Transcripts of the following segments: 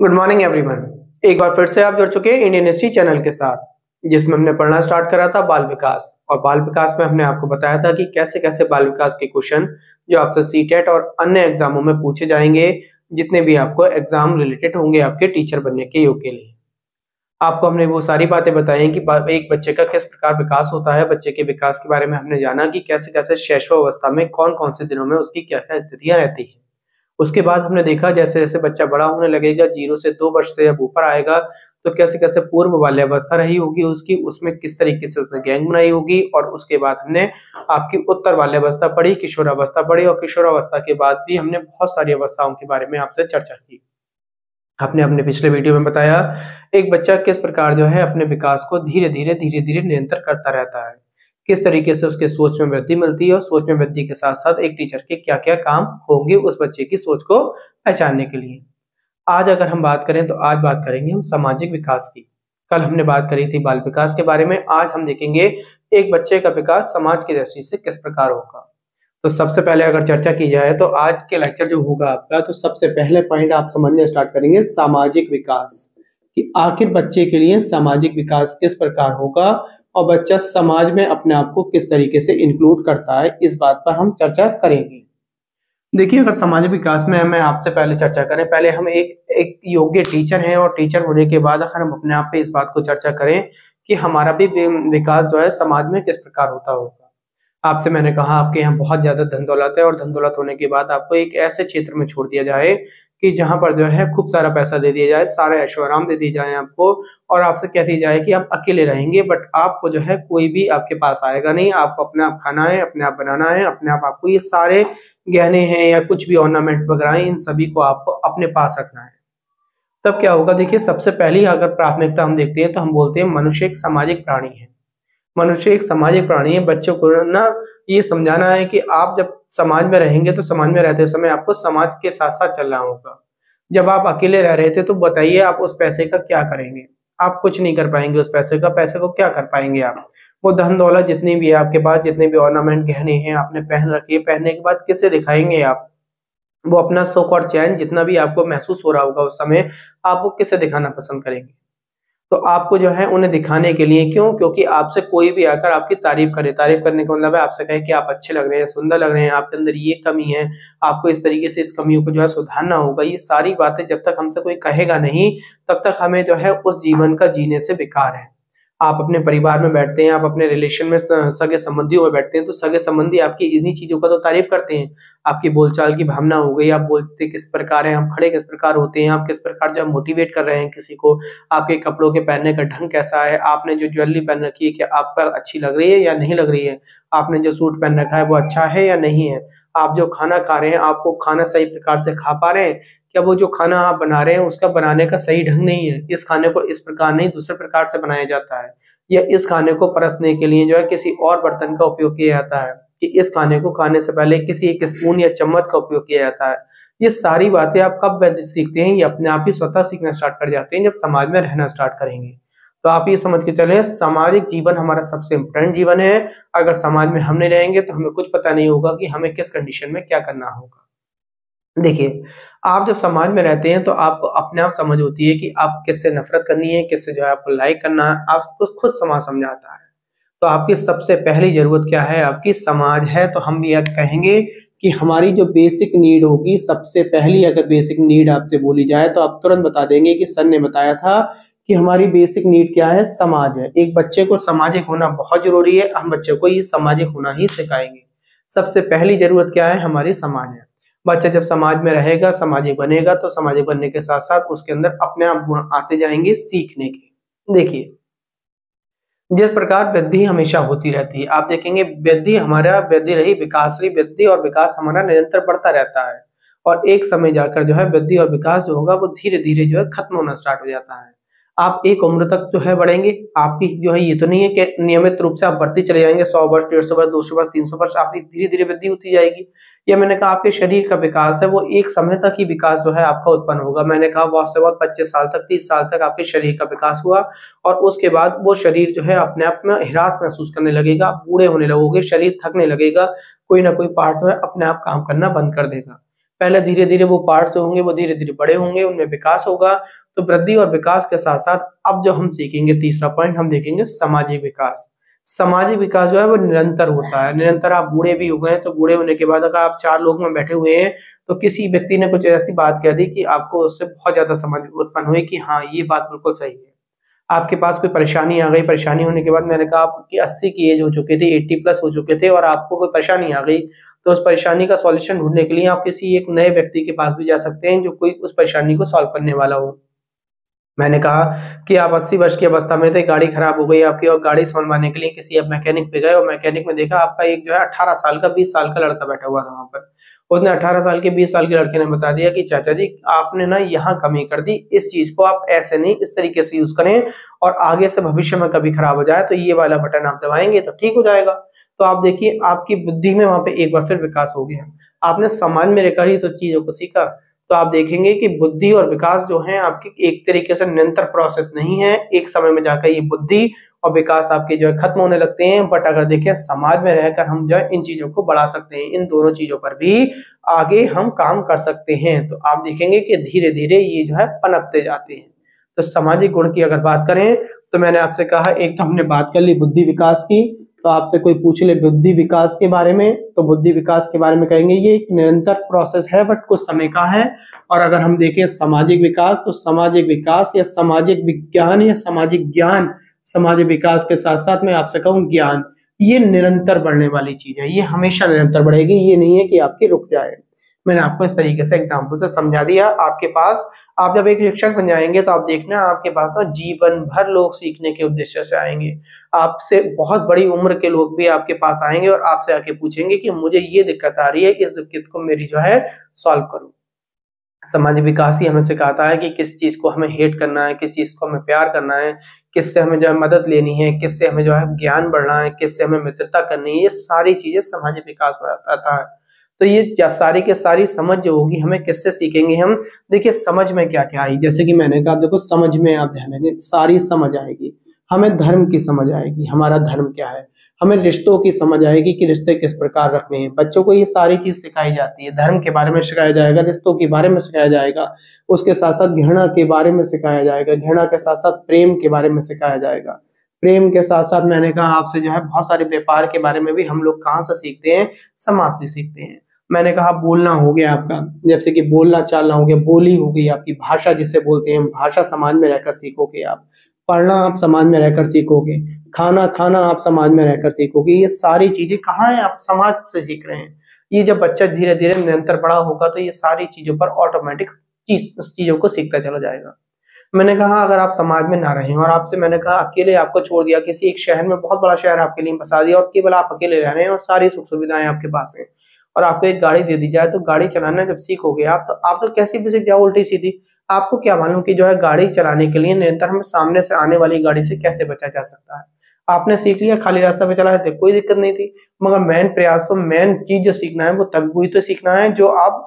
Good morning everyone. एक बार फिर से आप जुड़ चुके हैं इंडियन हिस्ट्री चैनल के साथ, जिसमें हमने पढ़ना स्टार्ट करा था बाल विकास। और बाल विकास में हमने आपको बताया था कि कैसे कैसे बाल विकास के क्वेश्चन जो आपसे सीटेट और अन्य एग्जामों में पूछे जाएंगे, जितने भी आपको एग्जाम रिलेटेड होंगे आपके टीचर बनने के योग के लिए। आपको हमने वो सारी बातें बताई कि एक बच्चे का किस प्रकार विकास होता है। बच्चे के विकास के बारे में हमने जाना कि कैसे कैसे शैशव अवस्था में कौन कौन से दिनों में उसकी क्या क्या स्थितियां रहती है। उसके बाद हमने देखा जैसे जैसे बच्चा बड़ा होने लगेगा, 0 से 2 वर्ष से जब ऊपर आएगा, तो कैसे कैसे पूर्व बाल्यावस्था रही होगी उसकी, उसमें किस तरीके से उसने गैंग बनाई होगी। और उसके बाद हमने आपकी उत्तर बाल्यावस्था पढ़ी, किशोरावस्था पढ़ी, और किशोरावस्था के बाद भी हमने बहुत सारी अवस्थाओं के बारे में आपसे चर्चा की। आपने अपने पिछले वीडियो में बताया एक बच्चा किस प्रकार जो है अपने विकास को धीरे धीरे निरंतर करता रहता है, किस तरीके से उसके सोच में वृद्धि मिलती है, और सोच में वृद्धि के साथ साथ एक टीचर के क्या क्या काम होंगे उस बच्चे की सोच को पहचानने के लिए। आज अगर हम बात करें तो आज बात करेंगे हम सामाजिक विकास की। कल हमने बात करी थी बाल विकास के बारे में, आज हम देखेंगे एक बच्चे का विकास समाज की दृष्टि से किस प्रकार होगा। तो सबसे पहले अगर चर्चा की जाए तो आज के लेक्चर जो होगा आपका, तो सबसे पहले पॉइंट आप समझने स्टार्ट करेंगे सामाजिक विकास, कि आखिर बच्चे के लिए सामाजिक विकास किस प्रकार होगा और बच्चा समाज में अपने आप को किस तरीके से इंक्लूड करता है, इस बात पर हम चर्चा करेंगे। देखिए, अगर सामाजिक विकास में मैं आपसे पहले चर्चा करें, पहले हम एक योग्य टीचर हैं, और टीचर होने के बाद अगर हम अपने आप पे इस बात को चर्चा करें कि हमारा भी विकास जो है समाज में किस प्रकार होता होगा। आपसे मैंने कहा आपके यहाँ बहुत ज्यादा धन दौलत है, और धन दौलत होने के बाद आपको एक ऐसे क्षेत्र में छोड़ दिया जाए कि जहां पर जो है खूब सारा पैसा दे दिया जाए, सारे ऐशो आराम दे दिए जाए आपको, और आपसे कह दिया जाए कि आप अकेले रहेंगे, बट आपको जो है कोई भी आपके पास आएगा नहीं, आपको अपने आप खाना है, अपने आप बनाना है, अपने आप आपको ये सारे गहने हैं या कुछ भी ऑर्नामेंट्स वगैरह हैं, इन सभी को आपको अपने पास रखना है। तब क्या होगा, देखिए सबसे पहली अगर प्राथमिकता हम देखते हैं तो हम बोलते हैं मनुष्य एक सामाजिक प्राणी है। मनुष्य एक सामाजिक प्राणी है। बच्चों को ना ये समझाना है कि आप जब समाज में रहेंगे तो समाज में रहते समय आपको समाज के साथ साथ चलना होगा। जब आप अकेले रह रहे थे तो बताइए आप उस पैसे का क्या करेंगे? आप कुछ नहीं कर पाएंगे उस पैसे का। पैसे को क्या कर पाएंगे आप? वो धन दौलत जितनी भी है आपके पास, जितने भी ऑर्नामेंट गहने हैं आपने पहन रखी है, पहनने के बाद किसे दिखाएंगे आप? वो अपना सुख और चैन जितना भी आपको महसूस हो रहा होगा उस समय, आप वो किसे दिखाना पसंद करेंगे? तो आपको जो है उन्हें दिखाने के लिए, क्यों? क्योंकि आपसे कोई भी आकर आपकी तारीफ करे, तारीफ करने का मतलब है आपसे कहे कि आप अच्छे लग रहे हैं, सुंदर लग रहे हैं, आपके अंदर ये कमी है, आपको इस तरीके से इस कमियों को जो है सुधारना होगा। ये सारी बातें जब तक हमसे कोई कहेगा नहीं, तब तक हमें जो है उस जीवन का जीने से बेकार है। आप अपने परिवार में बैठते हैं, आप अपने रिलेशन में सगे संबंधियों में बैठते हैं, तो सगे संबंधी आपकी इन्हीं चीजों का तो तारीफ करते हैं। आपकी बोलचाल की भावना हो गई, आप बोलते किस प्रकार हैं, आप खड़े किस प्रकार होते हैं, आप किस प्रकार जो मोटिवेट कर रहे हैं किसी को, आपके कपड़ों के पहनने का ढंग कैसा है, आपने जो ज्वेलरी पहन रखी है क्या आप पर अच्छी लग रही है या नहीं लग रही है, आपने जो सूट पहन रखा है वो अच्छा है या नहीं है, आप जो खाना खा रहे हैं आपको खाना सही प्रकार से खा पा रहे हैं, क्या वो जो खाना आप बना रहे हैं उसका बनाने का सही ढंग नहीं है, इस खाने को इस प्रकार नहीं दूसरे प्रकार से बनाया जाता है, या इस खाने को परसने के लिए जो है किसी और बर्तन का उपयोग किया जाता है, कि इस खाने को खाने से पहले किसी एक स्पून या चम्मच का उपयोग किया जाता है। ये सारी बातें आप कब सीखते हैं? ये अपने आप ही स्वतः सीखना स्टार्ट कर जाते हैं जब समाज में रहना स्टार्ट करेंगे। तो आप ये समझ के चलें, सामाजिक जीवन हमारा सबसे इम्पोर्टेंट जीवन है। अगर समाज में हम नहीं रहेंगे तो हमें कुछ पता नहीं होगा कि हमें किस कंडीशन में क्या करना होगा। देखिए, आप जब समाज में रहते हैं तो आपको अपने आप समझ होती है कि आप किससे नफरत करनी है, किससे जो है आपको लाइक करना है, आपको खुद समाज समझाता है। तो आपकी सबसे पहली जरूरत क्या है? आपकी समाज है। तो हम ये कहेंगे कि हमारी जो बेसिक नीड होगी, सबसे पहली अगर बेसिक नीड आपसे बोली जाए तो आप तुरंत बता देंगे कि सर ने बताया था कि हमारी बेसिक नीड क्या है? समाज है। एक बच्चे को सामाजिक होना बहुत जरूरी है। हम बच्चे को ये सामाजिक होना ही सिखाएंगे। सबसे पहली जरूरत क्या है? हमारी समाज है। बच्चा जब समाज में रहेगा, सामाजिक बनेगा, तो सामाजिक बनने के साथ साथ उसके अंदर अपने आप गुण आते जाएंगे सीखने के। देखिए, जिस प्रकार वृद्धि हमेशा होती रहती है, आप देखेंगे वृद्धि हमारा वृद्धि रही, विकास रही, वृद्धि और विकास हमारा निरंतर बढ़ता रहता है। और एक समय जाकर जो है वृद्धि और विकास जो होगा वो धीरे धीरे जो है खत्म होना स्टार्ट हो जाता है। आप एक उम्र तक जो है बढ़ेंगे, आपकी जो है ये तो नहीं है कि नियमित रूप से आप बढ़ते चले जाएंगे, 100 वर्ष, 150 वर्ष, 200 वर्ष, 300 वर्ष, आपकी धीरे धीरे वृद्धि होती जाएगी। या मैंने कहा आपके शरीर का विकास है वो एक समय तक ही विकास जो है आपका उत्पन्न होगा। मैंने कहा बहुत से बहुत 25 साल तक, 30 साल तक आपके शरीर का विकास हुआ, और उसके बाद वो शरीर जो है अपने आप में हिरास महसूस करने लगेगा, आप बूढ़े होने लगोगे, शरीर थकने लगेगा, कोई ना कोई पार्ट जो है अपने आप काम करना बंद कर देगा। पहले धीरे धीरे वो पार्ट्स होंगे वो धीरे धीरे बड़े होंगे, उनमें विकास होगा। तो वृद्धि और विकास के साथ साथ अब जो हम सीखेंगे तीसरा पॉइंट, हम देखेंगे सामाजिक विकास। सामाजिक विकास जो है वो निरंतर होता है। निरंतर आप बूढ़े भी हो गए तो बूढ़े होने के बाद अगर आप 4 लोग में बैठे हुए हैं तो किसी व्यक्ति ने कुछ ऐसी बात कह दी कि आपको उससे बहुत ज्यादा समझ उत्पन्न हुई कि हाँ ये बात बिल्कुल सही है। आपके पास कोई परेशानी आ गई, परेशानी होने के बाद मैंने कहा आपकी 80 की एज हो चुकी थी, 80 प्लस हो चुके थे और आपको कोई परेशानी आ गई, तो उस परेशानी का सॉल्यूशन ढूंढने के लिए आप किसी एक नए व्यक्ति के पास भी जा सकते हैं जो कोई उस परेशानी को सॉल्व करने वाला हो। मैंने कहा कि आप 80 वर्ष की अवस्था में थे, गाड़ी खराब हो गई आपकी और गाड़ी बनवाने के लिए किसी आप मैकेनिक पे गए और मैकेनिक में देखा आपका एक जो है 18 साल का 20 साल का लड़का बैठा हुआ था वहां पर। उसने 18 साल के 20 साल के लड़के ने बता दिया कि चाचा जी आपने ना यहाँ कमी कर दी, इस चीज को आप ऐसे नहीं इस तरीके से यूज करें और आगे से भविष्य में कभी खराब हो जाए तो ये वाला बटन आप दबाएंगे तो ठीक हो जाएगा। तो आप देखिए आपकी बुद्धि में वहां पे एक बार फिर विकास हो गया। आपने समाज में रहकर ही तो चीजों को सीखा। तो आप देखेंगे कि बुद्धि और विकास जो है आपकी एक तरीके से निरंतर प्रोसेस नहीं है, एक समय में जाकर ये बुद्धि और विकास आपके जो है खत्म होने लगते हैं। बट अगर देखें समाज में रहकर हम जो है इन चीजों को बढ़ा सकते हैं, इन दोनों चीजों पर भी आगे हम काम कर सकते हैं। तो आप देखेंगे कि धीरे धीरे ये जो है पनपते जाते हैं। तो सामाजिक गुण की अगर बात करें तो मैंने आपसे कहा एक तो हमने बात कर ली बुद्धि विकास की, तो आपसे कोई पूछ ले बुद्धि विकास के बारे में तो बुद्धि विकास के बारे में कहेंगे ये एक निरंतर प्रोसेस है बट कुछ समय का है। और अगर हम देखें सामाजिक विकास तो सामाजिक विकास या सामाजिक विज्ञान या सामाजिक ज्ञान, सामाजिक विकास के साथ साथ मैं आपसे कहूँ ज्ञान, ये निरंतर बढ़ने वाली चीज है, ये हमेशा निरंतर बढ़ेगी, ये नहीं है कि आपकी रुक जाए। मैंने आपको इस तरीके से एग्जाम्पल से समझा दिया। आपके पास आप जब एक शिक्षक बन जाएंगे तो आप देखना आपके पास ना जीवन भर लोग सीखने के उद्देश्य से आएंगे। आपसे बहुत बड़ी उम्र के लोग भी आपके पास आएंगे और आपसे आके पूछेंगे कि मुझे ये दिक्कत आ रही है, इस दिक्कत को मेरी जो है सॉल्व करो। सामाजिक विकास ही हमें सिखाता है कि किस चीज को हमें हेट करना है, किस चीज को हमें प्यार करना है, किससे हमें जो है मदद लेनी है, किससे हमें जो है ज्ञान बढ़ना है, किससे हमें मित्रता करनी है। ये सारी चीजें सामाजिक विकास में आता है। तो ये सारी के सारी समझ जो होगी हमें किससे सीखेंगे हम। देखिए समझ में क्या क्या आई, जैसे कि मैंने कहा देखो समझ में आप ध्यान देंगे सारी समझ आएगी। हमें धर्म की समझ आएगी, हमारा धर्म क्या है। हमें रिश्तों की समझ आएगी कि रिश्ते किस प्रकार रखने हैं। बच्चों को ये सारी चीज सिखाई जाती है, धर्म के बारे में सिखाया जाएगा, रिश्तों के बारे में सिखाया जाएगा, उसके साथ साथ घृणा के बारे में सिखाया जाएगा, घृणा के साथ साथ प्रेम के बारे में सिखाया जाएगा। प्रेम के साथ साथ मैंने कहा आपसे जो है बहुत सारे व्यापार के बारे में भी हम लोग कहाँ से सीखते हैं, समाज से सीखते हैं। मैंने कहा बोलना हो गया आपका, जैसे कि बोलना चालना हो गया, बोली हो गई आपकी, भाषा जिसे बोलते हैं, भाषा समाज में रहकर सीखोगे आप। पढ़ना आप समाज में रहकर सीखोगे, खाना खाना आप समाज में रहकर सीखोगे। ये सारी चीजें कहाँ है, आप समाज से सीख रहे हैं। ये जब बच्चा धीरे धीरे निरंतर बड़ा होगा तो ये सारी चीजों पर ऑटोमेटिक चीजों को सीखता चला जाएगा। मैंने कहा अगर आप समाज में ना रहें और आपसे मैंने कहा अकेले आपको छोड़ दिया किसी एक शहर में, बहुत बड़ा शहर आपके लिए बसा दिया और केवल आप अकेले रह रहे हैं और सारी सुख सुविधाएं आपके पास हैं और आपको एक गाड़ी दे दी जाए, तो गाड़ी चलाना जब सीखोगे आप तो कैसे भी सीख जाओ उल्टी सीधी। आपको क्या मालूम कि जो है गाड़ी चलाने के लिए निरंतर हमें सामने से आने वाली गाड़ी से कैसे बचा जा सकता है। आपने सीख लिया, खाली रास्ता पे चला रहे थे, कोई दिक्कत नहीं थी, मगर मेन प्रयास तो मेन चीज जो सीखना है वो तब वही तो सीखना है जो आप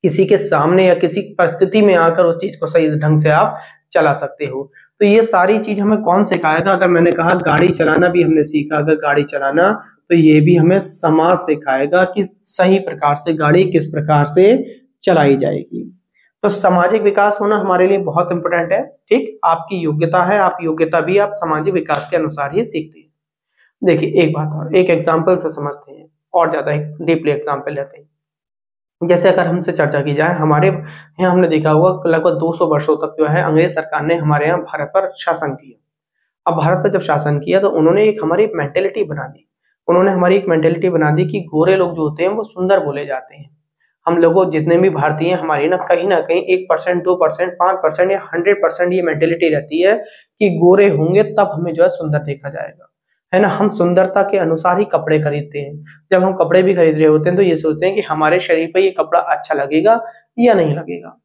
किसी के सामने या किसी परिस्थिति में आकर उस चीज को सही ढंग से आप चला सकते हो। तो ये सारी चीज हमें कौन सिखाएगा, अगर मैंने कहा गाड़ी चलाना भी हमने सीखा, अगर गाड़ी चलाना तो ये भी हमें समाज सिखाएगा कि सही प्रकार से गाड़ी किस प्रकार से चलाई जाएगी। तो सामाजिक विकास होना हमारे लिए बहुत इंपॉर्टेंट है। ठीक, आपकी योग्यता है, आप योग्यता भी आप सामाजिक विकास के अनुसार ही सीखते हैं। देखिए एक बात और, एक एग्जाम्पल से समझते हैं और ज्यादा डीपली एग्जाम्पल लेते हैं। जैसे अगर हमसे चर्चा की जाए, हमारे यहाँ हमने देखा होगा लगभग 200 वर्षों तक जो है अंग्रेज सरकार ने हमारे यहाँ भारत पर शासन किया। अब भारत पर जब शासन किया तो उन्होंने एक हमारी मेंटेलिटी बना दी। उन्होंने हमारी एक मेंटेलिटी बना दी कि गोरे लोग जो होते हैं वो सुंदर बोले जाते हैं। हम लोगों जितने भी भारतीय हैं हमारी ना कहीं 1%, 2%, 5% या 100% ये मेंटेलिटी रहती है कि गोरे होंगे तब हमें जो है सुंदर देखा जाएगा, है ना। हम सुंदरता के अनुसार ही कपड़े खरीदते हैं। जब हम कपड़े भी खरीद रहे होते हैं तो ये सोचते हैं कि हमारे शरीर पर ये कपड़ा अच्छा लगेगा या नहीं लगेगा।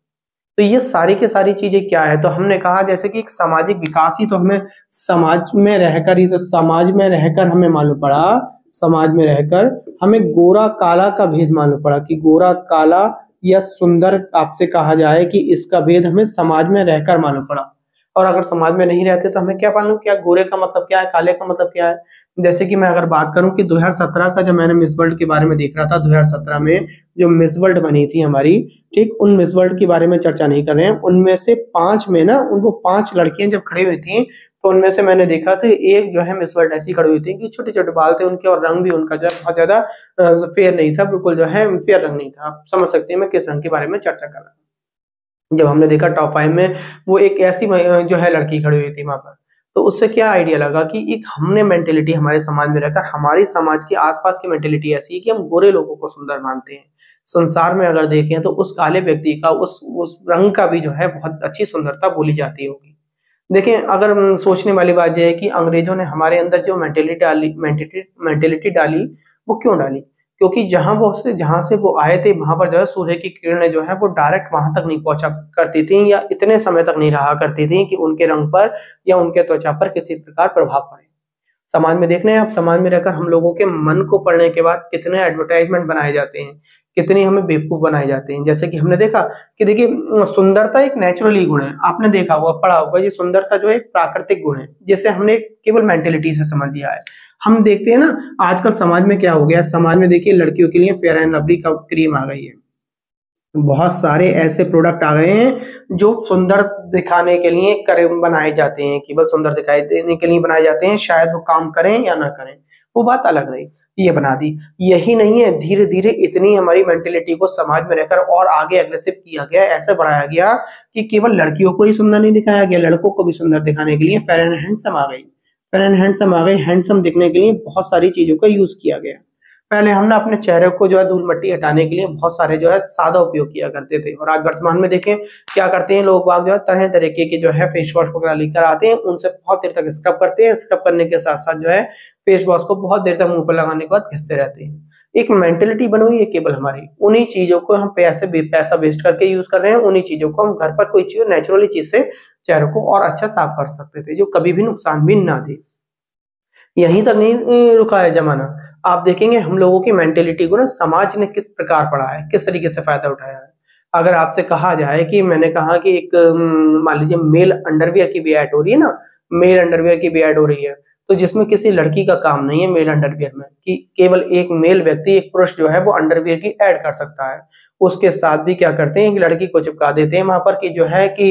तो ये सारी की सारी चीजें क्या है, तो हमने कहा जैसे कि एक सामाजिक विकास ही तो हमें समाज में रहकर ही, तो समाज में रहकर हमें मालूम पड़ा, समाज में रहकर हमें गोरा काला का भेद मालूम पड़ा कि गोरा काला या सुंदर आपसे कहा जाए कि इसका भेद हमें समाज में रहकर मालूम पड़ा। और अगर समाज में नहीं रहते तो हमें क्या मालूम क्या गोरे का मतलब क्या है, काले का मतलब क्या है। जैसे कि मैं अगर बात करूं कि 2017 का जब मैंने मिस वर्ल्ड के बारे में देख रहा था, 2017 में जो मिस वर्ल्ड बनी थी हमारी, ठीक, उन मिस वर्ल्ड के बारे में चर्चा नहीं कर रहे हैं। उनमें से 5 में ना, उनको 5 लड़कियां जब खड़ी हुई थी तो उनमें से मैंने देखा था एक जो है मिस वर्ल्ड ऐसी खड़ी हुई थी कि छोटे छोटे बाल थे उनके और रंग भी उनका जो है बहुत ज्यादा फेयर नहीं था, बिल्कुल जो है फेयर रंग नहीं था। आप समझ सकते हैं मैं किस रंग के बारे में चर्चा कर रहा हूँ। जब हमने देखा टॉप 5 में वो एक ऐसी जो है लड़की खड़ी हुई थी वहां पर, तो उससे क्या आइडिया लगा कि एक हमने मेंटेलिटी हमारे समाज में रहकर, हमारी समाज के आसपास की मेंटेलिटी ऐसी है कि हम गोरे लोगों को सुंदर मानते हैं। संसार में अगर देखें तो उस काले व्यक्ति का, उस रंग का भी जो है बहुत अच्छी सुंदरता बोली जाती होगी। देखें, अगर सोचने वाली बात यह है कि अंग्रेजों ने हमारे अंदर जो मेंटेलिटी डाली, वो क्यों डाली? क्योंकि जहां से वो आए थे वहां पर जो है सूर्य की किरणें जो है वो डायरेक्ट वहां तक नहीं पहुंचा करती थी, या इतने समय तक नहीं रहा करती थी कि उनके रंग पर या उनके त्वचा पर किसी प्रकार प्रभाव पड़े। समाज में देख रहे हैं आप, समाज में रहकर हम लोगों के मन को पढ़ने के बाद कितने एडवर्टाइजमेंट बनाए जाते हैं, कितनी हमें बेवकूफ बनाए जाते हैं। जैसे कि हमने देखा कि देखिए, सुंदरता एक नेचुरली गुण है, आपने देखा हुआ, पढ़ा होगा, ये सुंदरता जो है एक प्राकृतिक गुण है, जिसे हमने केवल मेंटेलिटी से समझ लिया है। हम देखते हैं ना आजकल समाज में क्या हो गया, समाज में देखिए लड़कियों के लिए फेयर एंड लवली का क्रीम आ गई है, बहुत सारे ऐसे प्रोडक्ट आ गए हैं जो सुंदर दिखाने के लिए बनाए जाते हैं, केवल सुंदर दिखाई देने के लिए बनाए जाते हैं, शायद वो काम करें या ना करें, वो बात अलग रही, ये बना दी। यही नहीं है, धीरे धीरे इतनी हमारी मेंटेलिटी को समाज में रहकर और आगे अग्रेसिव किया गया, ऐसे बढ़ाया गया कि केवल लड़कियों को ही सुंदर नहीं दिखाया गया, लड़कों को भी सुंदर दिखाने के लिए फेयर एंड हैंडसम आ गई। फेयर एंड हैंडसम आ गई, हैंडसम दिखने के लिए बहुत सारी चीजों का यूज किया गया। पहले हम ना अपने चेहरे को जो है धूल मट्टी हटाने के लिए बहुत सारे जो है सादा उपयोग किया करते थे, और आज वर्तमान में देखें क्या करते हैं लोग बाग, जो है तरह तरीके के जो है फेस वॉश वगैरह लेकर आते हैं, उनसे बहुत देर तक स्क्रब करते हैं, स्क्रब करने के साथ साथ जो है फेस वॉश को बहुत देर तक मुंह पर लगाने के बाद घिसते रहते हैं। एक मेंटेलिटी बनी हुई है केवल हमारी, उन्हीं चीजों को हम पैसा वेस्ट करके यूज कर रहे हैं, उन्हीं चीजों को हम घर पर कोई चीज नेचुरली चीज से चेहरे को और अच्छा साफ कर सकते थे, जो कभी भी नुकसान भी ना दे। यहीं तक नहीं रुका है जमाना, आप देखेंगे हम लोगों की मेंटेलिटी को ना समाज ने किस प्रकार पढ़ा है, किस तरीके से फायदा उठाया है। अगर आपसे कहा जाए कि मैंने कहा कि एक मान लीजिए मेल अंडरवियर की भी ऐड हो रही है ना, मेल अंडरवियर की भी ऐड हो रही है, तो जिसमें किसी लड़की का काम नहीं है मेल अंडरवियर में, कि केवल एक मेल व्यक्ति, एक पुरुष जो है वो अंडरवियर की ऐड कर सकता है। उसके साथ भी क्या करते हैं कि लड़की को चिपका देते हैं वहां पर, कि जो है कि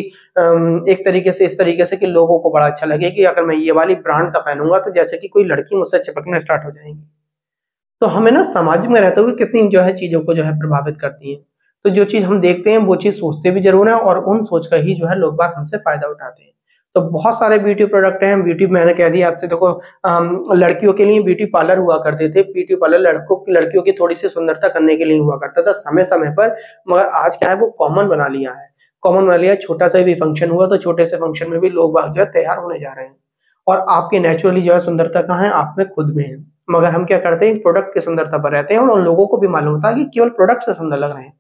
एक तरीके से, इस तरीके से कि लोगों को बड़ा अच्छा लगे कि अगर मैं ये वाली ब्रांड का पहनूंगा तो जैसे कि कोई लड़की मुझसे चिपकना स्टार्ट हो जाएंगी। तो हमें ना समाज में रहते हुए कितनी जो है चीजों को जो है प्रभावित करती है। तो जो चीज हम देखते हैं वो चीज सोचते भी जरूर है, और उन सोच कर ही जो है लोग बाग हमसे फायदा उठाते हैं। तो बहुत सारे ब्यूटी प्रोडक्ट हैं, ब्यूटी मैंने कह दिया आपसे, देखो लड़कियों के लिए ब्यूटी पार्लर हुआ करते थे, ब्यूटी पार्लर लड़कियों की थोड़ी सी सुंदरता करने के लिए हुआ करता था समय समय पर, मगर आज क्या है वो कॉमन बना लिया है, कॉमन बना लिया। छोटा सा भी फंक्शन हुआ तो छोटे से फंक्शन में भी लोग बाग जो है तैयार होने जा रहे हैं, और आपकी नेचुरली जो है सुंदरता कहाँ है, आप में खुद में है। मगर हम क्या करते हैं, प्रोडक्ट की सुंदरता पर रहते हैं, और उन लोगों को भी मालूम होता है कि केवल प्रोडक्ट से सुंदर लग रहे हैं।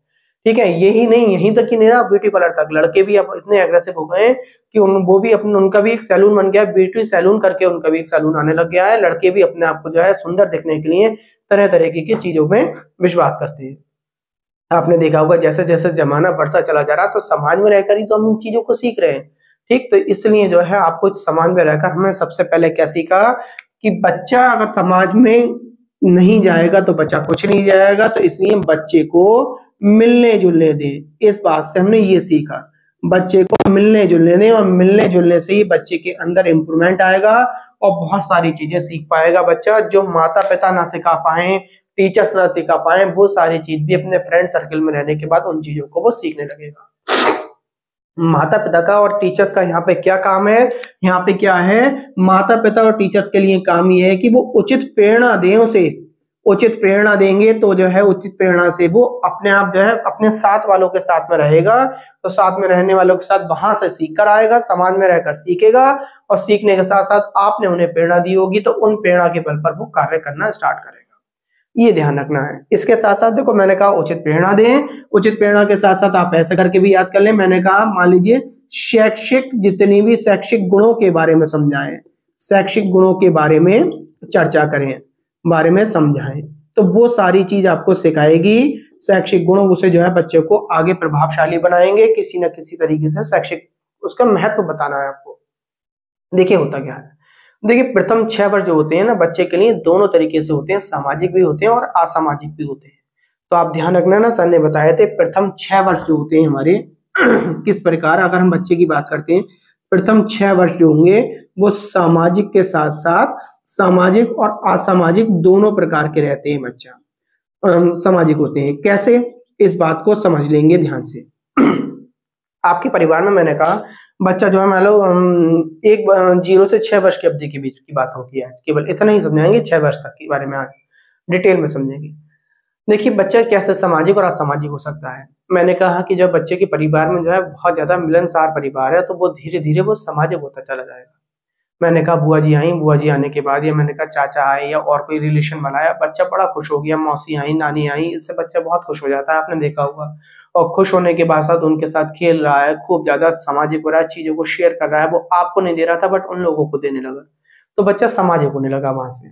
ठीक है, यही नहीं, यहीं तक ही नहीं रहा, ब्यूटी पार्लर तक लड़के भी अब इतने एग्रेसिव हो गए हैं कि वो भी अपने, उनका भी एक सैलून बन गया, ब्यूटी सैलून करके उनका भी एक सैलून आने लग गया है। लड़के भी अपने आप को जो है सुंदर दिखने के लिए तरह तरीके की चीजों में विश्वास करते हैं। आपने देखा होगा जैसे जैसे जमाना बढ़ता चला जा रहा, तो समाज में रहकर ही तो हम इन चीजों को सीख रहे हैं। ठीक, तो इसलिए जो है आपको समाज में रहकर हमें सबसे पहले क्या सीखा कि बच्चा अगर समाज में नहीं जाएगा तो बच्चा कुछ नहीं जाएगा, तो इसलिए बच्चे को मिलने जुलने दें। इस बात से हमने ये सीखा, बच्चे को मिलने जुलने दें, और मिलने जुलने से ही बच्चे के अंदर इम्प्रूवमेंट आएगा और बहुत सारी चीजें सीख पाएगा बच्चा, जो माता पिता ना सिखा पाए, टीचर्स ना सिखा पाए, वो सारी चीज भी अपने फ्रेंड सर्कल में रहने के बाद उन चीजों को वो सीखने लगेगा। माता पिता का और टीचर्स का यहाँ पे क्या काम है, यहाँ पे क्या है, माता पिता और टीचर्स के लिए काम ये है कि वो उचित प्रेरणा दें, उसे उचित प्रेरणा देंगे तो जो है उचित प्रेरणा से वो अपने आप जो है अपने साथ वालों के साथ में रहेगा, तो साथ में रहने वालों के साथ वहां से सीख कर आएगा, समाज में रहकर सीखेगा, और सीखने के साथ साथ आपने उन्हें प्रेरणा दी होगी तो उन प्रेरणा के बल पर वो कार्य करना स्टार्ट करेगा। ये ध्यान रखना है। इसके साथ साथ देखो मैंने कहा उचित प्रेरणा दें, उचित प्रेरणा के साथ साथ आप ऐसे करके भी याद कर लें, मैंने कहा मान लीजिए शैक्षिक, जितनी भी शैक्षिक गुणों के बारे में समझाएं, शैक्षिक गुणों के बारे में चर्चा करें, बारे में समझाएं, तो वो सारी चीज आपको सिखाएगी। शैक्षिक गुण उसे जो है बच्चे को आगे प्रभावशाली बनाएंगे, किसी न किसी तरीके से शैक्षिक उसका महत्व बताना है आपको। देखिए होता क्या है, देखिए प्रथम 6 वर्ष जो होते हैं ना बच्चे के लिए दोनों तरीके से होते हैं, सामाजिक भी होते हैं और असामाजिक भी होते हैं। तो आप ध्यान रखना ना, सर ने बताए थे प्रथम 6 वर्ष जो होते हैं हमारे किस प्रकार, अगर हम बच्चे की बात करते हैं, प्रथम 6 वर्ष जो होंगे वो सामाजिक के साथ साथ सामाजिक और असामाजिक दोनों प्रकार के रहते हैं। बच्चा सामाजिक होते हैं कैसे, इस बात को समझ लेंगे ध्यान से। आपके परिवार में मैंने कहा बच्चा जो है मान लो एक 0 से 6 वर्ष की अवधि के बीच की बात होती है, केवल इतना ही समझाएंगे, 6 वर्ष तक के बारे में आज डिटेल में समझेंगे। देखिए बच्चा कैसे सामाजिक और असामाजिक हो सकता है। मैंने कहा कि जब बच्चे के परिवार में जो है बहुत ज्यादा मिलनसार परिवार है तो वो धीरे धीरे वो सामाजिक होता चला जाएगा। मैंने कहा बुआ जी आई, बुआ जी आने के बाद या मैंने कहा चाचा आए या और कोई रिलेशन बनाया, बच्चा बड़ा खुश हो गया, मौसी आई, नानी आई, इससे बच्चा बहुत खुश हो जाता है, आपने देखा होगा। और खुश होने के बाद साथ उनके साथ खेल रहा है, खूब ज्यादा सामाजिक हो रहा है, चीजों को शेयर कर रहा है, वो आपको नहीं दे रहा था बट उन लोगों को देने लगा, तो बच्चा सामाजिक होने लगा वहां से।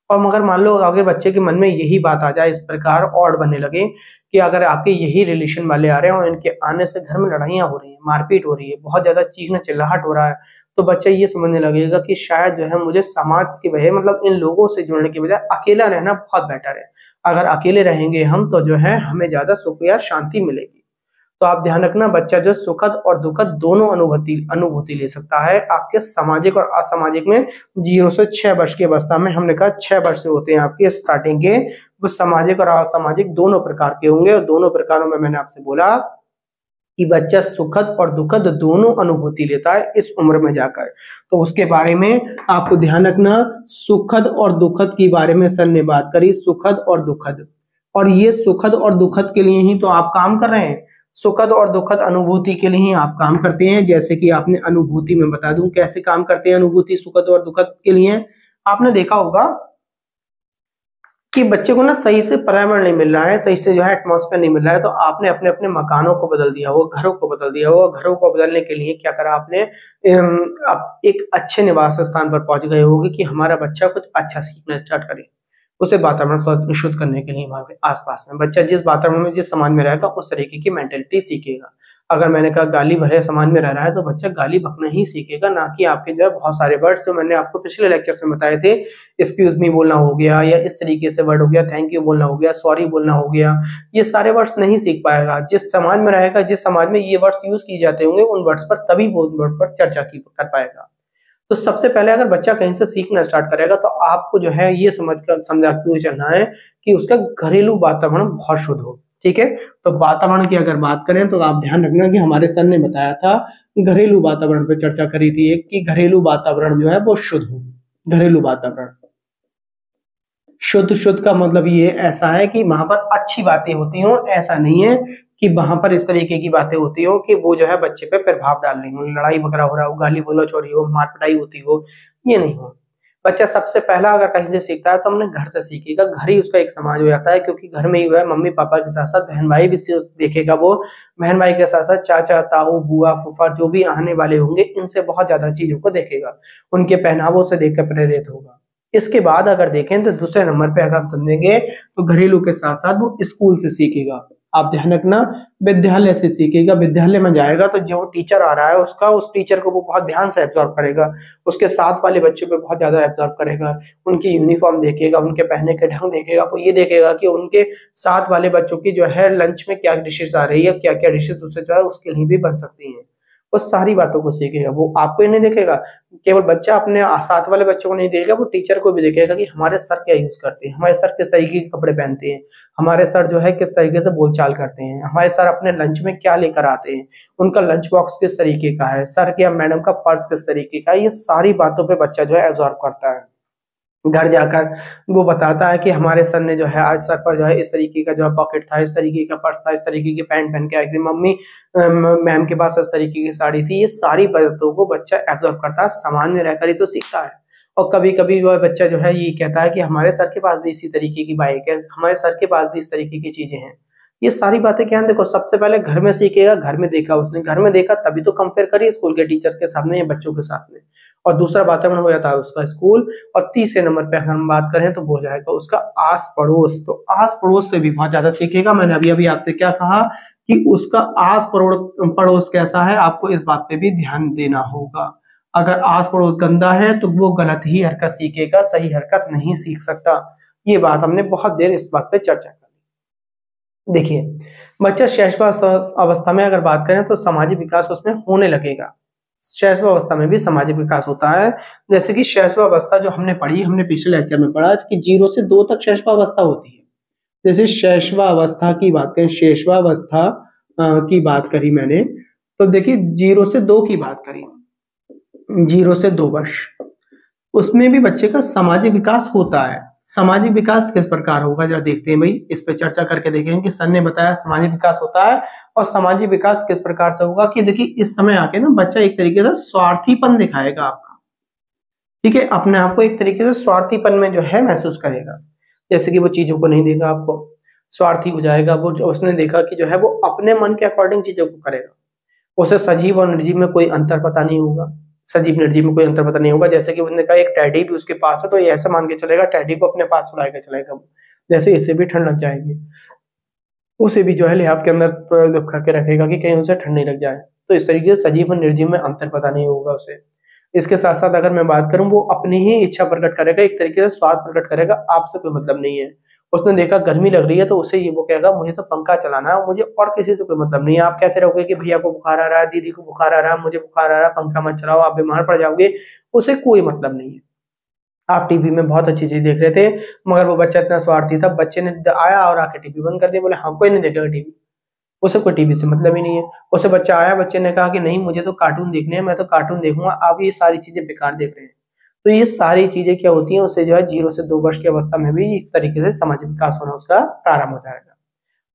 और मगर मान लो आगे बच्चे के मन में यही बात आ जाए, इस प्रकार और बनने लगे कि अगर आपके यही रिलेशन वाले आ रहे हैं और इनके आने से घर में लड़ाइयाँ हो रही है, मारपीट हो रही है, बहुत ज्यादा चीखना चिल्लाहट हो रहा है, तो बच्चा ये समझने लगेगा कि शायद जो है मुझे समाज के बजाय मतलब इन लोगों से जुड़ने के बजाय अकेला रहना बहुत बेटर है। अगर अकेले रहेंगे हम तो जो है हमें ज्यादा सुख या शांति मिलेगी। तो आप ध्यान रखना बच्चा जो सुखद और दुखद दोनों अनुभूति ले सकता है आपके सामाजिक और असामाजिक में। 0 से 6 वर्ष की अवस्था में हमने कहा 6 वर्ष होते हैं आपके स्टार्टिंग के, वो सामाजिक और असामाजिक दोनों प्रकार के होंगे। और दोनों प्रकारों में मैंने आपसे बोला कि बच्चा सुखद और दुखद दोनों अनुभूति लेता है इस उम्र में जाकर। तो उसके बारे में आपको ध्यान रखना, सुखद और दुखद के बारे में सर ने बात करी, सुखद और दुखद, और ये सुखद और दुखद के लिए ही तो आप काम कर रहे हैं, सुखद और दुखद अनुभूति के लिए ही आप काम करते हैं। जैसे कि आपने अनुभूति में बता दूं कैसे काम करते हैं अनुभूति सुखद और दुखद के लिए। आपने देखा होगा कि बच्चे को ना सही से पर्यावरण नहीं मिल रहा है, सही से जो है एटमॉस्फेयर नहीं मिल रहा है, तो आपने अपने अपने मकानों को बदल दिया हो, घरों को बदल दिया हो। घरों को बदलने के लिए क्या करा आपने, आप एक अच्छे निवास स्थान पर पहुंच गए होगे कि हमारा बच्चा कुछ अच्छा सीखना स्टार्ट करे, उसे वातावरण शुद्ध करने के लिए हमारे आसपास में बच्चा जिस वातावरण में जिस समाज में रहेगा उस तरीके की मेंटेलिटी सीखेगा। अगर मैंने कहा गाली भरे समाज में रह रहा है तो बच्चा गाली बकना ही सीखेगा, ना कि आपके जो है बहुत सारे वर्ड्स जो मैंने आपको पिछले लेक्चर्स में बताए थे, एक्सक्यूज मी बोलना हो गया या इस तरीके से वर्ड हो गया, थैंक यू बोलना हो गया, सॉरी बोलना हो गया, ये सारे वर्ड्स नहीं सीख पाएगा। जिस समाज में रहेगा, जिस समाज में ये वर्ड्स यूज किए जाते होंगे उन वर्ड्स पर तभी वो वर्ड पर चर्चा कर पाएगा। तो सबसे पहले अगर बच्चा कहीं से सीखना स्टार्ट करेगा तो आपको जो है ये समझाते हुए चलना है कि उसका घरेलू वातावरण बहुत शुद्ध हो। ठीक है, तो वातावरण की अगर बात करें तो आप ध्यान रखना कि हमारे सर ने बताया था, घरेलू वातावरण पे चर्चा करी थी एक, कि घरेलू वातावरण जो है वो शुद्ध हो। घरेलू वातावरण शुद्ध का मतलब ये ऐसा है कि वहां पर अच्छी बातें होती हो, ऐसा नहीं है कि वहां पर इस तरीके की बातें होती हो कि वो जो है बच्चे पे प्रभाव डाल रही हो, लड़ाई वगैरह हो रहा हो, गाली गलौज हो रही हो, मार पिटाई होती हो, ये नहीं हो। बच्चा सबसे पहला अगर कहीं से सीखता है तो हमने घर से सीखेगा, घर ही उसका एक समाज हो जाता है, क्योंकि घर में ही जो है मम्मी पापा के साथ साथ बहन भाई भी देखेगा, वो बहन भाई के साथ साथ चाचा ताऊ बुआ फूफा जो भी आने वाले होंगे इनसे बहुत ज्यादा चीजों को देखेगा, उनके पहनावों से देखकर प्रेरित होगा। इसके बाद अगर देखें तो दूसरे नंबर पे अगर हम समझेंगे तो घरेलू के साथ साथ वो स्कूल से सीखेगा। आप ध्यान रखना, विद्यालय से सीखेगा, विद्यालय में जाएगा तो जो टीचर आ रहा है उसका, उस टीचर को वो बहुत ध्यान से एब्जॉर्व करेगा, उसके साथ वाले बच्चों पे बहुत ज्यादा एब्जॉर्व करेगा, उनकी यूनिफॉर्म देखेगा, उनके पहनने के ढंग देखेगा, वो ये देखेगा कि उनके साथ वाले बच्चों की जो है लंच में क्या डिशेज आ रही है, क्या क्या डिशेज उससे जो है उसके लिए भी बन सकती हैं, वो सारी बातों को सीखेगा। वो आपको ही नहीं देखेगा, केवल बच्चा अपने साथ वाले बच्चों को नहीं देखेगा, वो टीचर को भी देखेगा कि हमारे सर क्या यूज करते हैं, हमारे सर किस तरीके के कपड़े पहनते हैं, हमारे सर जो है किस तरीके से बोलचाल करते हैं, हमारे सर अपने लंच में क्या लेकर आते हैं, उनका लंच बॉक्स किस तरीके का है, सर या मैडम का पर्स किस तरीके का है। ये सारी बातों पे बच्चा जो है एब्जॉर्व करता है। घर जाकर वो बताता है कि हमारे सर ने जो है आज सर पर जो है इस तरीके का जो है पॉकेट था, इस तरीके का पर्स था, इस तरीके की पैंट पहन के आई थी, मम्मी मैम के पास इस तरीके की साड़ी थी। ये सारी बातों को बच्चा एब्जॉर्व करता है, समाज में रहकर ही तो सीखता है। और कभी कभी वो बच्चा जो है ये कहता है कि हमारे सर के पास भी इसी तरीके की बाइक है, हमारे सर के पास भी इस तरीके की चीजें हैं। ये सारी बातें क्या है, देखो सबसे पहले घर में सीखेगा, घर में देखा उसने, घर में देखा तभी तो कंपेयर करिए स्कूल के टीचर्स के सामने या बच्चों के साथ में, और दूसरा वातावरण हो जाता है उसका स्कूल। और तीसरे नंबर पे अगर हम बात करें तो हो जाएगा उसका आस पड़ोस। तो आस पड़ोस से भी बहुत ज्यादा सीखेगा। मैंने अभी अभी आपसे क्या कहा कि उसका आस पड़ोस कैसा है, आपको इस बात पे भी ध्यान देना होगा। अगर आस पड़ोस गंदा है तो वो गलत ही हरकत सीखेगा, सही हरकत नहीं सीख सकता। ये बात हमने बहुत देर इस बात पे चर्चा कर। देखिए, बच्चा शैशवावस्था में अगर बात करें तो सामाजिक विकास उसमें होने लगेगा। शैशवावस्था में भी सामाजिक विकास होता है। जैसे कि शैशवावस्था जो हमने पढ़ी, हमने पिछले लेक्चर में पढ़ा कि 0 से 2 तक शैशवावस्था होती है। जैसे शैशवावस्था की बात करें, शैशवावस्था की बात करी मैंने, तो देखिए 0 से 2 की बात करी, 0 से 2 वर्ष, उसमें भी बच्चे का सामाजिक विकास होता है। सामाजिक विकास किस प्रकार होगा जरा देखते हैं भाई, इस पे चर्चा करके देखेंगे कि सर ने बताया सामाजिक विकास होता है। और सामाजिक विकास किस प्रकार से होगा कि देखिए इस समय आके ना बच्चा एक तरीके से स्वार्थीपन दिखाएगा आपका, ठीक है, अपने आप को एक तरीके से स्वार्थीपन में जो है महसूस करेगा। जैसे कि वो चीजों को नहीं देगा, आपको स्वार्थी हो जाएगा वो। उसने देखा कि जो है वो अपने मन के अकॉर्डिंग चीजों को करेगा। उसे सजीव और निर्जीव में कोई अंतर पता नहीं होगा, सजीव निर्जीव में कोई अंतर पता नहीं होगा। जैसे कि उसने कहा एक टैडी भी उसके पास है तो ये ऐसा मान के चलेगा टैडी को अपने पास सुलाएगा चलेगा, जैसे इसे भी ठंड लग जाएगी, उसे भी जो है लिहाफ के अंदर करके रखेगा कि कहीं उसे ठंड नहीं लग जाए। तो इस तरीके से सजीव और निर्जीव में अंतर पता नहीं होगा उसे। इसके साथ साथ अगर मैं बात करूं, वो अपनी ही इच्छा प्रकट करेगा, एक तरीके से स्वार्थ प्रकट करेगा, आपसे कोई मतलब नहीं है। उसने देखा गर्मी लग रही है तो उसे ये वो कहेगा मुझे तो पंखा चलाना है, मुझे और किसी से कोई मतलब नहीं है। आप कहते रहोगे कि भैया को बुखार आ रहा है, दीदी को बुखार आ रहा है, मुझे बुखार आ रहा है, पंखा मत चलाओ, आप बीमार पड़ जाओगे, उसे कोई मतलब नहीं है। आप टीवी में बहुत अच्छी चीज देख रहे थे, मगर वो बच्चा इतना स्वार्थी था, बच्चे ने आया और आके टीवी बंद कर दिया, बोले हाँ कोई नहीं देखेगा टीवी, उसे कोई टीवी से मतलब ही नहीं है। उसे बच्चा आया, बच्चे ने कहा कि नहीं मुझे तो कार्टून देखने हैं, मैं तो कार्टून देखूंगा, आप ये सारी चीजें बेकार देख रहे हैं। तो ये सारी चीजें क्या होती हैं, उसे जो है 0 से 2 वर्ष की अवस्था में भी इस तरीके से सामाजिक विकास होना उसका प्रारंभ हो जाएगा।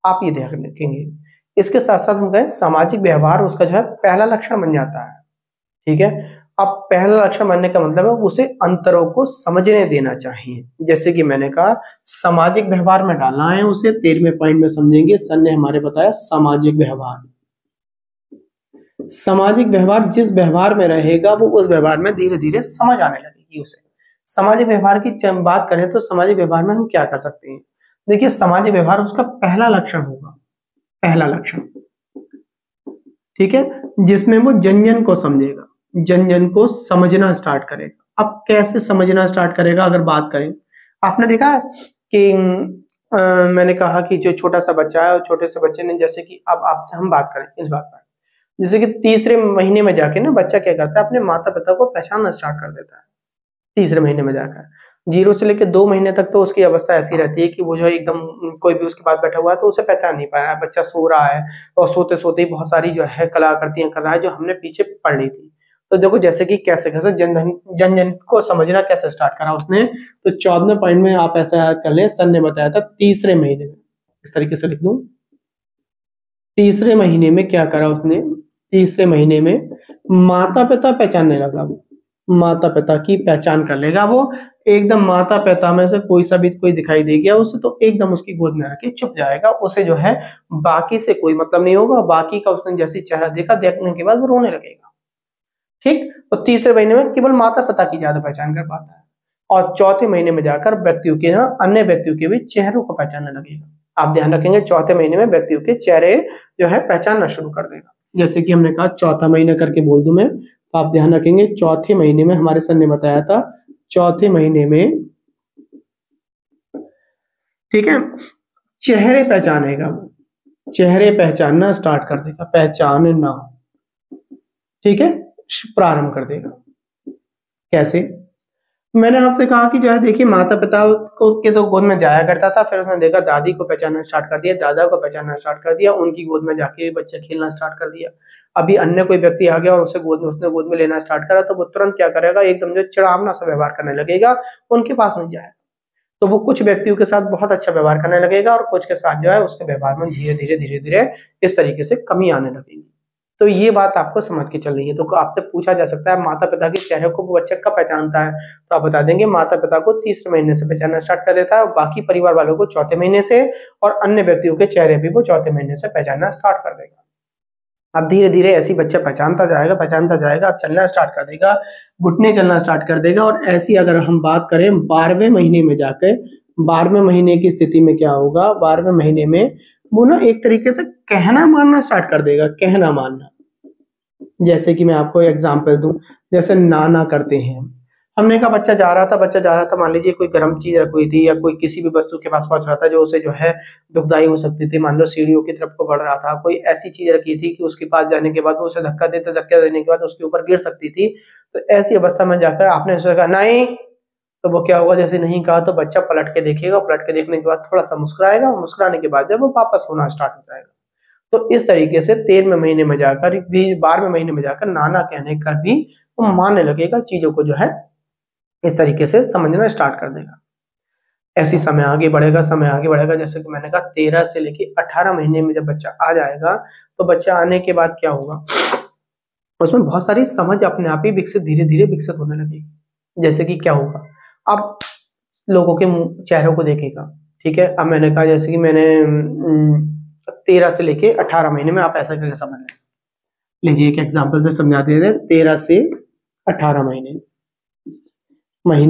आप ये ध्यान रखेंगे। इसके साथ साथ हम कहें सामाजिक व्यवहार उसका जो है पहला लक्षण बन जाता है, ठीक है। अब पहला लक्षण बनने का मतलब है उसे अंतरों को समझने देना चाहिए। जैसे कि मैंने कहा सामाजिक व्यवहार में डालना है उसे, 13वें पॉइंट में समझेंगे। सर ने हमारे बताया सामाजिक व्यवहार, सामाजिक व्यवहार जिस व्यवहार में रहेगा वो उस व्यवहार में धीरे धीरे समझ आने लगेगी उसे। सामाजिक व्यवहार की बात करें तो सामाजिक व्यवहार में हम क्या कर सकते हैं, देखिए सामाजिक व्यवहार उसका पहला लक्षण होगा, पहला लक्षण, ठीक है, जिसमें वो जन जन को समझेगा, जन जन को समझना स्टार्ट करेगा। अब कैसे समझना स्टार्ट करेगा अगर बात करें, आपने देखा है कि मैंने कहा कि जो छोटा सा बच्चा है और छोटे से बच्चे ने, जैसे कि अब आपसे हम बात करें इस बात पर, जैसे कि तीसरे महीने में जाके ना बच्चा क्या करता है, अपने माता पिता को पहचानना स्टार्ट कर देता है। तीसरे महीने में जाकर 0 से लेकर 2 महीने तक तो उसकी अवस्था ऐसी रहती है कि वो जो है एकदम कोई भी उसके पास बैठा हुआ है तो उसे पहचान नहीं पा रहा है, बच्चा सो रहा है और सोते सोते ही बहुत सारी जो है कलाकृतियां कर रहा है जो हमने पीछे पढ़ ली थी। तो देखो जैसे कि कैसे कैसे जन जन को समझना कैसे स्टार्ट करा उसने, तो 14वें पॉइंट में आप ऐसा याद कर ले, सर ने बताया था तीसरे महीने में, इस तरीके से लिख दूं, तीसरे महीने में क्या करा उसने, तीसरे महीने में माता पिता पहचानने लगा, वो माता पिता की पहचान कर लेगा वो एकदम। माता पिता में से कोई सा भी कोई दिखाई दे गया उसे तो एकदम उसकी गोद में आके चुप जाएगा, उसे जो है बाकी से कोई मतलब नहीं होगा, बाकी का उसने जैसी चेहरा देखा, देखने के बाद वो रोने लगेगा, ठीक। तो तीसरे महीने में केवल माता पिता की ज्यादा पहचान कर पाता है और चौथे महीने में जाकर व्यक्तियों के अन्य व्यक्तियों के भी चेहरों को पहचानने लगेगा। आप ध्यान रखेंगे चौथे महीने में व्यक्तियों के चेहरे जो है पहचानना शुरू कर देगा। जैसे कि हमने कहा चौथा महीना करके बोल दूं मैं, तो आप ध्यान रखेंगे चौथे महीने में, हमारे सर ने बताया था चौथे महीने में, ठीक है, चेहरे पहचानेगा वो, चेहरे पहचानना स्टार्ट कर देगा, पहचानना, ठीक है, प्रारंभ कर देगा। कैसे, मैंने आपसे कहा कि जो है देखिए माता पिता को के तो गोद में जाया करता था, फिर उसने देखा दादी को पहचानना स्टार्ट कर दिया, दादा को पहचानना स्टार्ट कर दिया, उनकी गोद में जाके बच्चा खेलना स्टार्ट कर दिया। अभी अन्य कोई व्यक्ति आ गया और उसने गोद में लेना स्टार्ट करा तो वो तुरंत क्या करेगा, एकदम जो चिढ़ावना सा व्यवहार करने लगेगा, उनके पास नहीं जाएगा। तो वो कुछ व्यक्तियों के साथ बहुत अच्छा व्यवहार करने लगेगा और कुछ के साथ जो है उसके व्यवहार में धीरे धीरे इस तरीके से कमी आने लगेगी। तो ये बात आपको समझ के चल रही है। तो आपसे पूछा जा सकता है माता पिता के चेहरे को वो बच्चा कब पहचानता है, तो आप बता देंगे माता पिता को तीसरे महीने से पहचानना स्टार्ट कर देता है और बाकी परिवार वालों को चौथे महीने से, और अन्य व्यक्तियों के चेहरे भी वो चौथे महीने से पहचानना स्टार्ट कर देगा। अब धीरे धीरे ऐसी बच्चा पहचानता जाएगा, अब चलना स्टार्ट कर देगा, घुटने चलना स्टार्ट कर देगा। और ऐसी अगर हम बात करें 12वें महीने में जाकर, 12वें महीने की स्थिति में क्या होगा, 12वें महीने में वो ना एक तरीके से कहना मानना स्टार्ट कर देगा, कहना मानना। जैसे कि मैं आपको एग्जांपल दूं, जैसे ना करते हैं हमने कहा बच्चा जा रहा था, मान लीजिए कोई गर्म चीज रखी हुई थी या कोई किसी भी वस्तु के पास पहुंच रहा था जो उसे जो है दुखदाई हो सकती थी, मान लो सीढ़ियों की तरफ को बढ़ रहा था, कोई ऐसी चीज रखी थी कि उसके पास जाने के बाद वो उसे धक्का देने के बाद उसके ऊपर गिर सकती थी। तो ऐसी अवस्था में जाकर आपने उसे कहा नहीं, तो वो क्या होगा, जैसे नहीं कहा तो बच्चा पलट के देखेगा, पलट के देखने के बाद थोड़ा सा मुस्कुराएगा, और मुस्कुराने के बाद जब वो वापस होना स्टार्ट हो जाएगा। तो इस तरीके से 13वें महीने में जाकर, 12वें महीने में जाकर नाना कहने का भी वो मानने लगेगा, चीजों को जो है इस तरीके से समझना स्टार्ट कर देगा। ऐसी समय आगे बढ़ेगा, जैसे कि मैंने कहा 13 से लेके 18 महीने में जब बच्चा आ जाएगा, तो बच्चा आने के बाद क्या होगा, उसमें बहुत सारी समझ अपने आप ही धीरे धीरे विकसित होने लगेगी। जैसे कि क्या होगा, अब लोगों के चेहरों को देखेगा, ठीक है। अब मैंने कहा जैसे कि मैंने 13 से लेके 18 महीने में आप ऐसा करके समझ लें। लीजिए एक एग्जांपल से समझा देते हैं। 13 से 18 महीने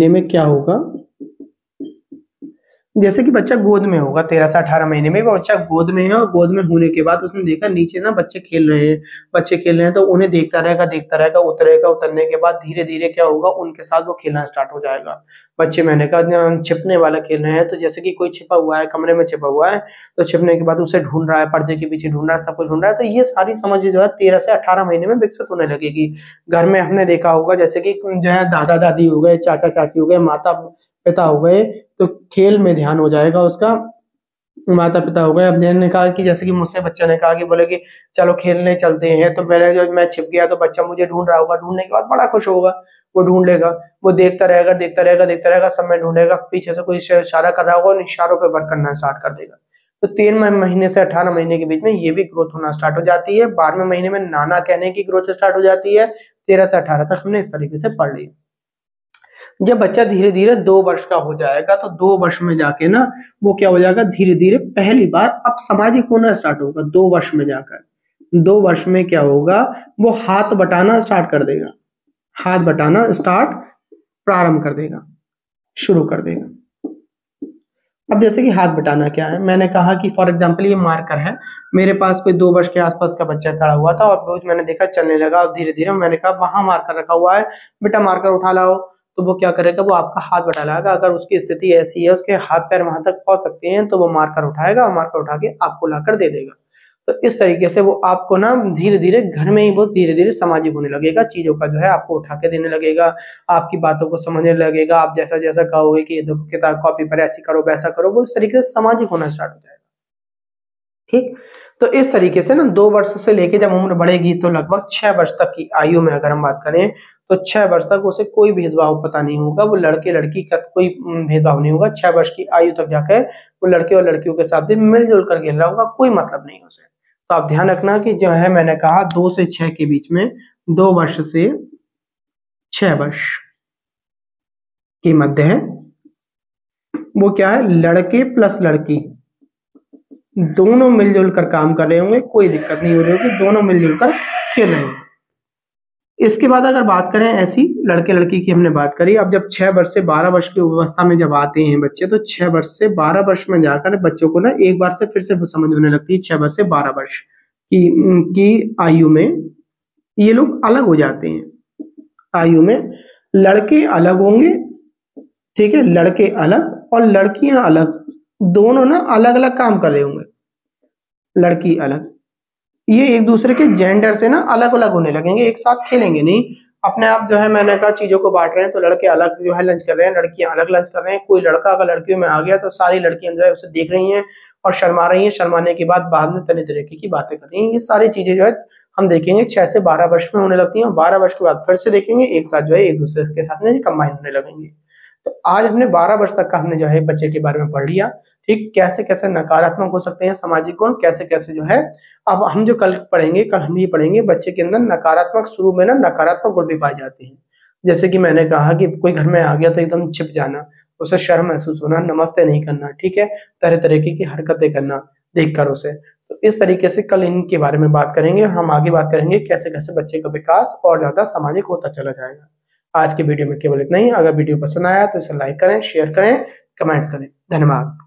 में क्या होगा, जैसे कि बच्चा गोद में होगा 13 से 18 महीने में, वो बच्चा गोद में है और गोद में होने के बाद उसने देखा नीचे ना बच्चे खेल रहे हैं, तो उन्हें देखता रहेगा, उतरने के बाद धीरे धीरे क्या होगा, उनके साथ वो खेलना स्टार्ट हो जाएगा। बच्चे मैंने कहा छिपने वाला खेल रहे हैं, तो जैसे कि कोई छिपा हुआ है, कमरे में छिपा हुआ है, तो छिपने के बाद उसे ढूंढ रहा है, पर्दे के पीछे ढूंढ रहा है, सब कुछ ढूंढ रहा है। तो ये सारी समझ जो है 13 से 18 महीने में विकसित होने लगेगी। घर में हमने देखा होगा जैसे कि जो है दादा दादी हो गए, चाचा चाची हो गए, माता पिता हो गए, तो खेल में ध्यान हो जाएगा उसका। माता पिता हो गए, अब ने कहा कि जैसे कि मुझसे बच्चे ने कहा कि बोले कि चलो खेलने चलते हैं, तो मैं छिप गया तो बच्चा मुझे ढूंढ रहा होगा, ढूंढने के बाद बड़ा खुश होगा, वो ढूंढ लेगा, वो देखता रहेगा, सब में ढूंढेगा, पीछे से कोई इशारा कर रहा होगा और इशारों पे वर्क करना स्टार्ट कर देगा। तो 13वें महीने से 18 महीने के बीच में ये भी ग्रोथ होना स्टार्ट हो जाती है। 12वें महीने में नाना कहने की ग्रोथ स्टार्ट हो जाती है। 13 से 18 तक हमने इस तरीके से पढ़ लिया। जब बच्चा धीरे धीरे 2 वर्ष का हो जाएगा, तो 2 वर्ष में जाके ना वो क्या हो जाएगा, धीरे धीरे पहली बार अब सामाजिक होना स्टार्ट होगा। 2 वर्ष में जाकर 2 वर्ष में क्या होगा, वो हाथ बटाना स्टार्ट कर देगा, हाथ बटाना प्रारंभ कर देगा, शुरू कर देगा। अब जैसे कि हाथ बटाना क्या है, मैंने कहा कि फॉर एग्जांपल ये मार्कर है, मेरे पास कोई 2 वर्ष के आसपास का बच्चा खड़ा हुआ था और रोज मैंने देखा चलने लगा, और धीरे धीरे मैंने कहा वहां मार्कर रखा हुआ है, बेटा मार्कर उठा लाओ, तो वो क्या करेगा, वो आपका हाथ बटा लाएगा। अगर उसकी स्थिति ऐसी है, उसके हाथ पैर वहां तक पहुंच सकते हैं, तो वो मार्कर उठाएगा और मार्कर उठा के आपको लाकर दे देगा। तो इस तरीके से वो आपको ना धीरे धीरे घर में ही बहुत धीरे धीरे सामाजिक होने लगेगा, चीजों का जो है आपको उठा के देने लगेगा, आपकी बातों को समझने लगेगा। आप जैसा जैसा कहोगे कि देखो किताब कॉपी पर ऐसी करो वैसा करो, वो इस तरीके से सामाजिक होना स्टार्ट हो जाएगा। ठीक, तो इस तरीके से ना 2 वर्ष से लेके जब उम्र बढ़ेगी, तो लगभग 6 वर्ष तक की आयु में अगर हम बात करें, तो 6 वर्ष तक उसे कोई भेदभाव पता नहीं होगा, वो लड़के लड़की का कोई भेदभाव नहीं होगा। 6 वर्ष की आयु तक जाकर वो लड़के और लड़कियों के साथ भी मिलजुल कर खेल रहा होगा, कोई मतलब नहीं उसे। तो आप ध्यान रखना कि जो है मैंने कहा 2 से 6 के बीच में, 2 वर्ष से 6 वर्ष की मध्य है, वो क्या है, लड़के प्लस लड़की दोनों मिलजुल कर काम कर रहे होंगे, कोई दिक्कत नहीं हो रही होगी, दोनों मिलजुल कर खेल रहे होंगे। इसके बाद अगर बात करें ऐसी लड़के लड़की की हमने बात करी, अब जब 6 वर्ष से 12 वर्ष की अवस्था में जब आते हैं बच्चे, तो 6 वर्ष से 12 वर्ष में जाकर बच्चों को ना एक बार से फिर से समझ होने लगती है। 6 वर्ष से 12 वर्ष की आयु में ये लोग अलग हो जाते हैं। आयु में लड़के अलग होंगे, ठीक है, लड़के अलग और लड़कियां अलग, दोनों ना अलग अलग काम कर रहे होंगे, लड़की अलग, ये एक दूसरे के जेंडर से ना अलग अलग होने लगेंगे, एक साथ खेलेंगे नहीं, अपने आप जो है मैंने कहा चीजों को बांट रहे हैं। तो लड़के अलग जो है लंच कर रहे हैं, लड़कियां अलग लंच कर रहे हैं। कोई लड़का अगर लड़कियों में आ गया तो सारी लड़कियां जो है उसे देख रही हैं और शर्मा रही हैं, शर्माने के बाद में तरह तरीके की बातें कर रही हैं। ये सारी चीजें जो है हम देखेंगे 6 से 12 वर्ष में होने लगती हैं, 12 वर्ष के बाद फिर से देखेंगे एक साथ जो है एक दूसरे के साथ कंबाइन होने लगेंगे। तो आज हमने 12 वर्ष तक का हमने जो है बच्चे के बारे में पढ़ लिया। ठीक, कैसे कैसे नकारात्मक हो सकते हैं सामाजिक गुण, कैसे कैसे जो है। अब हम जो कल हम ये पढ़ेंगे बच्चे के अंदर नकारात्मक, शुरू में ना नकारात्मक गुण भी पाए जाते हैं। जैसे कि मैंने कहा कि कोई घर में आ गया तो एकदम छिप जाना, उसे शर्म महसूस होना, नमस्ते नहीं करना, ठीक है, तरह तरीके की हरकतें करना देखकर उसे। तो इस तरीके से कल इनके बारे में बात करेंगे। हम आगे बात करेंगे कैसे कैसे बच्चे का विकास और ज्यादा सामाजिक होता चला जाएगा। आज के वीडियो में केवल इतना ही। अगर वीडियो पसंद आया तो इसे लाइक करें, शेयर करें, कमेंट्स करें। धन्यवाद।